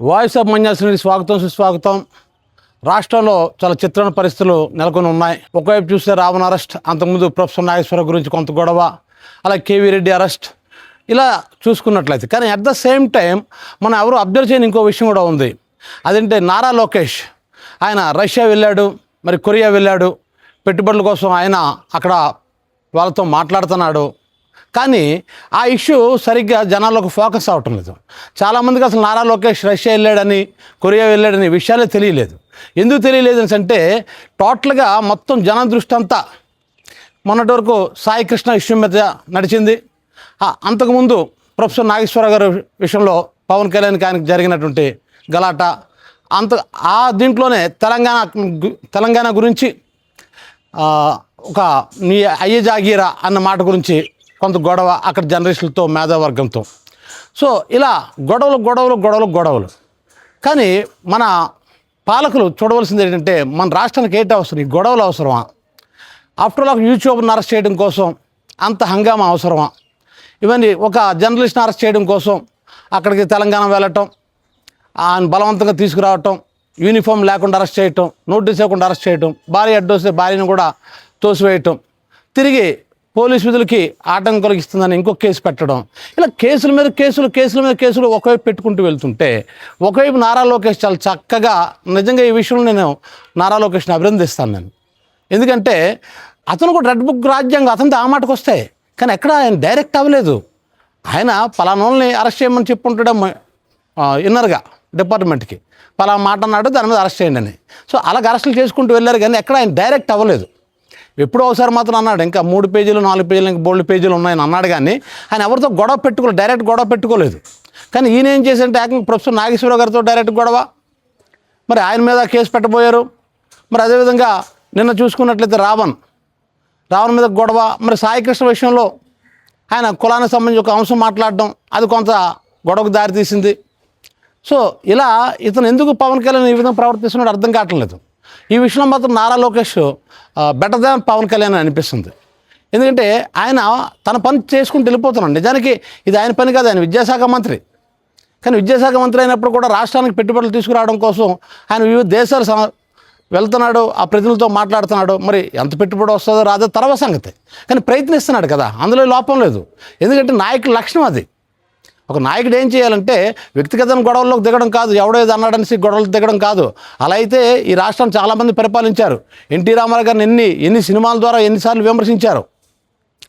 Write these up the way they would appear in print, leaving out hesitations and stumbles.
Voice of మన్యాసిని స్వాగతం సుస్వాగతం. రాష్ట్రంలో చాలా చిత్రమైన పరిస్థితులు నెలకొని ఉన్నాయి. ఒకవైపు చూస్తే రావణ్ అరెస్ట్, అంతకుముందు ప్రొఫెసర్ నాగేశ్వర గురించి కొంత గొడవ, అలాగే కేవీ రెడ్డి అరెస్ట్, ఇలా చూసుకున్నట్లయితే కానీ అట్ ద సేమ్ టైం మనం ఎవరు అబ్జర్వ్ చేయని ఇంకో విషయం కూడా ఉంది. అదంటే నారా లోకేష్ ఆయన రష్యా వెళ్ళాడు, మరి కొరియా వెళ్ళాడు, పెట్టుబడుల కోసం ఆయన అక్కడ వాళ్ళతో మాట్లాడుతున్నాడు. కానీ ఆ ఇష్యూ సరిగ్గా జనాలకు ఫోకస్ అవటం లేదు. చాలామందికి అసలు నారా లోకేష్ రష్యా వెళ్ళాడని, కొరియా వెళ్ళాడని విషయాలే తెలియలేదు. ఎందుకు తెలియలేదు అంటే టోటల్గా మొత్తం జనం దృష్టి అంతా మొన్నటి వరకు సాయి కృష్ణ ఇష్యూ మీద నడిచింది. అంతకుముందు ప్రొఫెసర్ నాగేశ్వర గారి విషయంలో పవన్ కళ్యాణ్కి ఆయనకు జరిగినటువంటి గలాట, దీంట్లోనే తెలంగాణ గురించి ఒక నీ అయ్యే జాగీరా అన్న మాట గురించి కొంత గొడవ అక్కడ జర్నలిస్టులతో, మేధావర్గంతో. సో ఇలా గొడవలు. కానీ మన పాలకులు చూడవలసింది ఏంటంటే మన రాష్ట్రానికి ఏంటి అవసరం? ఈ గొడవలు అవసరమా? ఆఫ్టర్ ఆల్ యూట్యూబ్ని అరెస్ట్ చేయడం కోసం అంత హంగామా అవసరమా? ఇవన్నీ ఒక జర్నలిస్ట్ని అరెస్ట్ చేయడం కోసం అక్కడికి తెలంగాణ వెళ్ళటం, ఆయన బలవంతంగా తీసుకురావటం, యూనిఫామ్ లేకుండా అరెస్ట్ చేయటం, నోటీస్ ఇవ్వకుండా అరెస్ట్ చేయటం, భార్య అడ్డొస్తే భార్యను కూడా తోసివేయటం, తిరిగి పోలీసు విధులకి ఆటంకం కలిగిస్తుందని ఇంకొక కేసు పెట్టడం, ఇలా కేసుల మీద కేసులు ఒకవైపు పెట్టుకుంటూ వెళ్తుంటే ఒకవైపు నారా లోకేష్ చాలా చక్కగా, నిజంగా ఈ విషయంలో నేను నారా లోకేష్ని అభినందిస్తాను నేను. ఎందుకంటే అతను కూడా రెడ్ బుక్ రాజ్యాంగం అతనితో ఆ మాటకు వస్తాయి, కానీ ఎక్కడ ఆయన డైరెక్ట్ అవ్వలేదు. ఆయన పలానోళ్ళని అరెస్ట్ చేయమని చెప్పుంటాడు ఇన్నర్గా డిపార్ట్మెంట్కి, పలానా మాట అన్నాడు, దాని మీద అరెస్ట్ చేయండి అని. సో అలాగ అరెస్టులు చేసుకుంటూ వెళ్ళారు, కానీ ఎక్కడ ఆయన డైరెక్ట్ అవ్వలేదు. ఎప్పుడో ఒకసారి మాత్రం అన్నాడు, ఇంకా 3 పేజీలు 4 పేజీలు ఇంకా బోల్డ్ పేజీలు ఉన్నాయని అన్నాడు, కానీ ఆయన ఎవరితో డైరెక్ట్ గొడవ పెట్టుకోలేదు. కానీ ఈయన ఏం చేశారంటే ఏకంగా ప్రొఫెసర్ నాగేశ్వర గారితో డైరెక్ట్ గొడవ, మరి ఆయన మీద కేసు పెట్టబోయారు. మరి అదేవిధంగా నిన్న చూసుకున్నట్లయితే రావణ్ మీద గొడవ, మరి సాయి కృష్ణ విషయంలో ఆయన కులానికి సంబంధించి ఒక అంశం మాట్లాడడం, అది కొంత గొడవకు దారితీసింది. సో ఇలా ఇతను ఎందుకు పవన్ కళ్యాణ్ ఈ విధంగా ప్రవర్తిస్తున్నాడు అర్థం కావట్లేదు. ఈ విషయంలో మాత్రం నారా లోకేష్ బెటర్ దాన్ పవన్ కళ్యాణ్ అనిపిస్తుంది. ఎందుకంటే ఆయన తన పని చేసుకుంటూ వెళ్ళిపోతున్నాడు. నిజానికి ఇది ఆయన పని కాదు, ఆయన విద్యాశాఖ మంత్రి. కానీ విద్యాశాఖ మంత్రి అయినప్పుడు కూడా రాష్ట్రానికి పెట్టుబడులు తీసుకురావడం కోసం ఆయన వివిధ దేశాలు వెళ్తున్నాడు, ఆ ప్రజలతో మాట్లాడుతున్నాడు. మరి ఎంత పెట్టుబడి వస్తుందో రాదో తర్వాత సంగతి, కానీ ప్రయత్నిస్తున్నాడు కదా, అందులో లోపం లేదు. ఎందుకంటే నాయకుల లక్షణం అది. ఒక నాయకుడు ఏం చేయాలంటే వ్యక్తిగత గొడవల్లోకి దిగడం కాదు, ఎవడో ఏదో అన్నాడనేసి గొడవలు దిగడం కాదు. అలా అయితే ఈ రాష్ట్రం చాలామంది పరిపాలించారు. ఎన్టీ రామారావు గారిని ఎన్ని సినిమాల ద్వారా ఎన్నిసార్లు విమర్శించారు.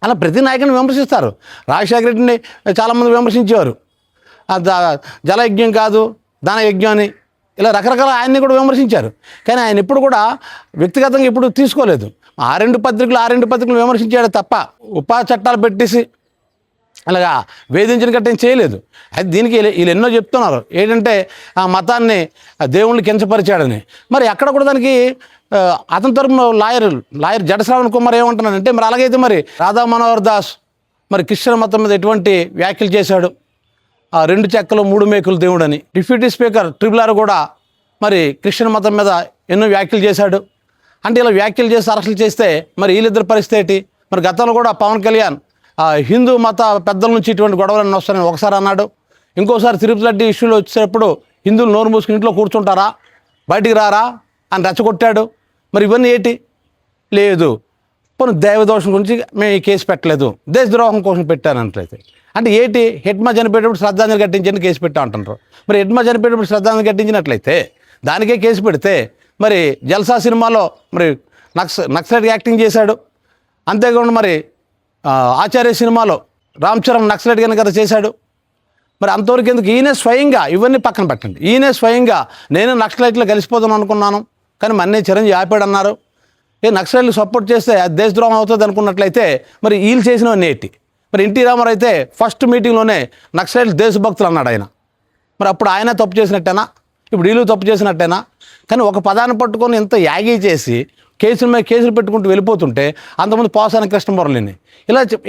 అలా ప్రతి నాయకుడిని విమర్శిస్తారు. రాజశేఖర రెడ్డిని చాలామంది విమర్శించేవారు, జలయజ్ఞం కాదు ధనయజ్ఞం అని, ఇలా రకరకాల ఆయన్ని కూడా విమర్శించారు. కానీ ఆయన ఎప్పుడు కూడా వ్యక్తిగతంగా ఇప్పుడు తీసుకోలేదు. ఆ రెండు పత్రికలు విమర్శించాడు తప్ప ఉపా చట్టాలు పెట్టేసి అలాగా వేధించిన గట్టేం చేయలేదు. అయితే దీనికి వీళ్ళు ఎన్నో చెప్తున్నారు ఏంటంటే ఆ మతాన్ని, దేవుణ్ణి కించపరిచాడని. మరి అక్కడ కూడా దానికి అతని తరపున లాయర్ జడ శ్రావణ్ కుమార్ ఏమంటున్నాడంటే, మరి అలాగైతే మరి రాధా మనోహర్ దాస్ మరి క్రిస్టియన్ మతం మీద ఎటువంటి వ్యాఖ్యలు చేశాడు, 2 చెక్కలు 3 మేకులు దేవుడని. డిప్యూటీ స్పీకర్ ట్రిబుల్ కూడా మరి క్రిస్టియన్ మతం మీద ఎన్నో వ్యాఖ్యలు చేశాడు. అంటే ఇలా వ్యాఖ్యలు చేసి అరెస్టులు చేస్తే మరి వీళ్ళిద్దరి పరిస్థితి ఏంటి? మరి గతంలో కూడా పవన్ కళ్యాణ్ హిందూ మత పెద్దల నుంచి ఇటువంటి గొడవలన్నీ వస్తాయని ఒకసారి అన్నాడు. ఇంకోసారి తిరుపతి రెడ్డి ఇష్యూలో వచ్చేటప్పుడు హిందువులు నోరు మూసుకుని ఇంట్లో కూర్చుంటారా, బయటికి రారా అని రెచ్చగొట్టాడు. మరి ఇవన్నీ ఏంటి? లేదు, పోనీ దైవదోషం గురించి మేము ఈ కేసు పెట్టలేదు, దేశద్రోహం కోసం పెట్టానంటైతే అంటే ఏంటి? హెడ్మా చనిపోయేటప్పుడు శ్రద్ధాంజలి ఘటించని కేసు పెట్టా అంటున్నారు. మరి హెడ్మా చనిపోయేటప్పుడు శ్రద్ధాంజలి ఘటించినట్లయితే దానికే కేసు పెడితే, మరి జల్సా సినిమాలో మరి నక్సలైట్ యాక్టింగ్ చేశాడు. అంతేకాకుండా మరి ఆచార్య సినిమాలో రామ్ చరణ్ నక్సలైట్ కనుక చేశాడు. మరి అంతవరకు ఎందుకు? ఈయనే స్వయంగా ఇవన్నీ పక్కన పెట్టండి, ఈయనే స్వయంగా నేను నక్సలైట్లో కలిసిపోతాను అనుకున్నాను, కానీ మన్నే చిరంజీవి ఆపాడన్నారు. నక్సలైట్లు సపోర్ట్ చేస్తే అది దేశద్రోహం అవుతుంది అనుకున్నట్లయితే మరి వీళ్ళు చేసినవన్నీ ఏంటి? మరి ఎన్టీ రామారావు అయితే ఫస్ట్ మీటింగ్లోనే నక్సలైట్లు దేశభక్తులు అన్నాడు ఆయన. మరి అప్పుడు ఆయన తప్పు చేసినట్టేనా? ఇప్పుడు వీళ్ళు తప్పు చేసినట్టేనా? కానీ ఒక పదాన్ని పట్టుకొని ఎంత యాగీ చేసి కేసులు పెట్టుకుంటూ వెళ్ళిపోతుంటే, అంతకుముందు పోసాని కృష్ణమురళిని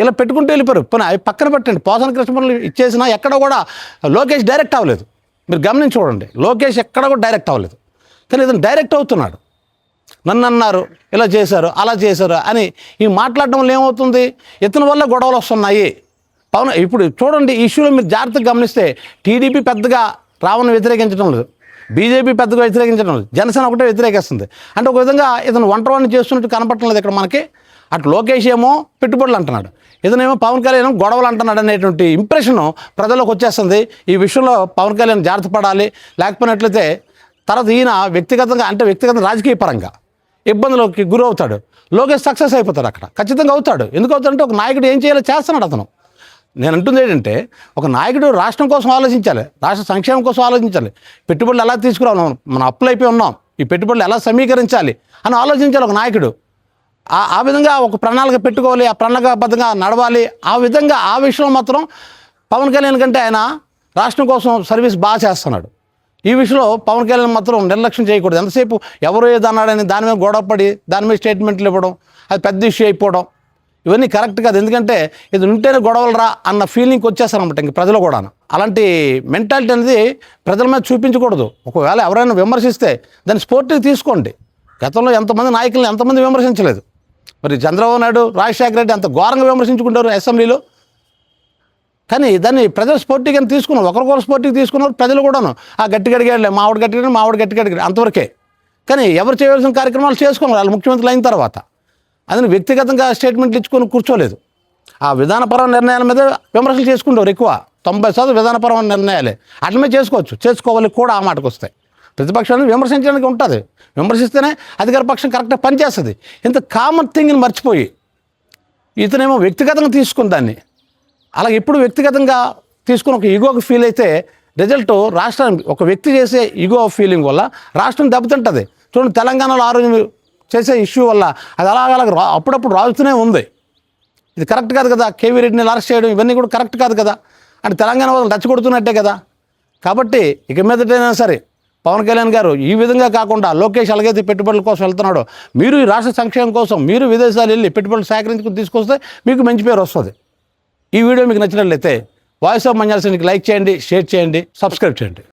ఇలా పెట్టుకుంటూ వెళ్ళిపోయారు. పోనీ అవి పక్కన పెట్టండి, పోసాని కృష్ణమురళి ఇచ్చేసినా ఎక్కడ కూడా లోకేష్ డైరెక్ట్ అవ్వలేదు. మీరు గమనించి చూడండి, లోకేష్ ఎక్కడ కూడా డైరెక్ట్ అవ్వలేదు. కానీ ఇతను డైరెక్ట్ అవుతున్నాడు. నన్ను అన్నారు, ఇలా చేశారు, అలా చేశారు అని ఈ మాట్లాడడం వల్ల ఏమవుతుంది? ఇతని వల్ల గొడవలు వస్తున్నాయి. పవన్ ఇప్పుడు చూడండి, ఈ ఇష్యూలో మీరు జాగ్రత్తగా గమనిస్తే టీడీపీ పెద్దగా రావణ్ని వ్యతిరేకించడం లేదు, బీజేపీ పెద్దగా వ్యతిరేకించడం లేదు, జనసేన ఒకటే వ్యతిరేకిస్తుంది. అంటే ఒక విధంగా ఇతను ఒంటరివాడిని చేస్తున్నట్టు కనపడటం లేదు ఇక్కడ మనకి. అటు లోకేష్ ఏమో పెట్టుబడులు అంటున్నాడు, ఇతనేమో పవన్ కళ్యాణ్ గొడవలు అంటున్నాడు అనేటువంటి ఇంప్రెషన్ ప్రజలకు వచ్చేస్తుంది. ఈ విషయంలో పవన్ కళ్యాణ్ జాగ్రత్త పడాలి, లేకపోయినట్లయితే తర్వాత ఈయన వ్యక్తిగతంగా రాజకీయ పరంగా ఇబ్బందులకి గురి అవుతాడు. లోకేష్ సక్సెస్ అయిపోతాడు అక్కడ, ఖచ్చితంగా అవుతాడు. ఎందుకు అవుతాడంటే ఒక నాయకుడు ఏం చేయాలో చేస్తున్నాడు అతను. నేను అంటుంది ఏంటంటే ఒక నాయకుడు రాష్ట్రం కోసం ఆలోచించాలి, రాష్ట్ర సంక్షేమం కోసం ఆలోచించాలి, పెట్టుబడులు ఎలా తీసుకురావాలి, మనం అప్పులు అయిపోయి ఉన్నాం, ఈ పెట్టుబడులు ఎలా సమీకరించాలి అని ఆలోచించాలి ఒక నాయకుడు. ఆ విధంగా ఒక ప్రణాళిక పెట్టుకోవాలి, ఆ ప్రణాళికబద్ధంగా నడవాలి. ఆ విధంగా ఆ విషయంలో మాత్రం పవన్ కళ్యాణ్ కంటే ఆయన రాష్ట్రం కోసం సర్వీస్ బాగా చేస్తున్నాడు. ఈ విషయంలో పవన్ కళ్యాణ్ మాత్రం నిర్లక్ష్యం చేయకూడదు. ఎంతసేపు ఎవరో ఏదో అన్నాడని దాని మీద గొడవపడి దాని మీద స్టేట్మెంట్లు ఇవ్వడం, అది పెద్ద ఇష్యూ అయిపోవడం, ఇవన్నీ కరెక్ట్ కాదు. ఎందుకంటే ఇది ఉంటేనే గొడవలు రా అన్న ఫీలింగ్కి వచ్చేస్తారనమాట ఇంక ప్రజలు కూడా. అలాంటి మెంటాలిటీ అనేది ప్రజల మీద చూపించకూడదు. ఒకవేళ ఎవరైనా విమర్శిస్తే దాన్ని స్పోర్టివ్ తీసుకోండి. గతంలో ఎంతమంది నాయకులను ఎంతమంది విమర్శించలేదు. మరి చంద్రబాబు నాయుడు, రాజశేఖర రెడ్డి అంత ఘోరంగా విమర్శించుకుంటారు అసెంబ్లీలో. కానీ దాన్ని ప్రజలు స్పోర్టివ్గా తీసుకున్నారు, ఒకరికొకరు స్పోర్టివ్ తీసుకున్నారు. ప్రజలు కూడాను గట్టిగా అడిగాడులే, మావిడ గట్టిగా అడిగాడు అంతవరకే. కానీ ఎవరు చేయవలసిన కార్యక్రమాలు చేసుకున్నారు వాళ్ళు ముఖ్యమంత్రులు అయిన తర్వాత. అది వ్యక్తిగతంగా స్టేట్మెంట్లు ఇచ్చుకొని కూర్చోలేదు. ఆ విధానపరమైన నిర్ణయాల మీద విమర్శలు చేసుకుంటారు ఎక్కువ. 90% విధానపరమైన నిర్ణయాలే అట్లమే చేసుకోవాలి కూడా. ఆ మాటకు వస్తాయి ప్రతిపక్షాన్ని విమర్శించడానికి ఉంటుంది. విమర్శిస్తేనే అధికార పక్షం కరెక్ట్గా పనిచేస్తుంది. ఇంత కామన్ థింగ్ని మర్చిపోయి ఇతనేమో వ్యక్తిగతంగా తీసుకుని దాన్ని అలాగే ఎప్పుడు వ్యక్తిగతంగా తీసుకుని ఒక ఈగోకి ఫీల్ అయితే రిజల్ట్ రాష్ట్రానికి ఒక వ్యక్తి చేసే ఈగో ఫీలింగ్ వల్ల రాష్ట్రం దెబ్బతింటుంది. చూడండి, తెలంగాణలో ఆ రోజు చేసే ఇష్యూ వల్ల అది అలాగ అప్పుడప్పుడు రాజుతూనే ఉంది. ఇది కరెక్ట్ కాదు కదా. కేవీ రెడ్డిని అరెస్ట్ చేయడం ఇవన్నీ కూడా కరెక్ట్ కాదు కదా. అంటే తెలంగాణ వాళ్ళని రెచ్చగొడుతున్నట్టే కదా. కాబట్టి ఇక మీదటైనా సరే పవన్ కళ్యాణ్ గారు ఈ విధంగా కాకుండా లోకేష్ ఎలాగైతే పెట్టుబడుల కోసం వెళ్తున్నాడో మీరు ఈ రాష్ట్ర సంక్షేమం కోసం మీరు విదేశాలు వెళ్ళి పెట్టుబడులు సేకరించుకుని తీసుకొస్తే మీకు మంచి పేరు వస్తుంది. ఈ వీడియో మీకు నచ్చినట్లయితే వాయిస్ ఆఫ్ మంజాల సింగ్కి లైక్ చేయండి, షేర్ చేయండి, సబ్స్క్రైబ్ చేయండి.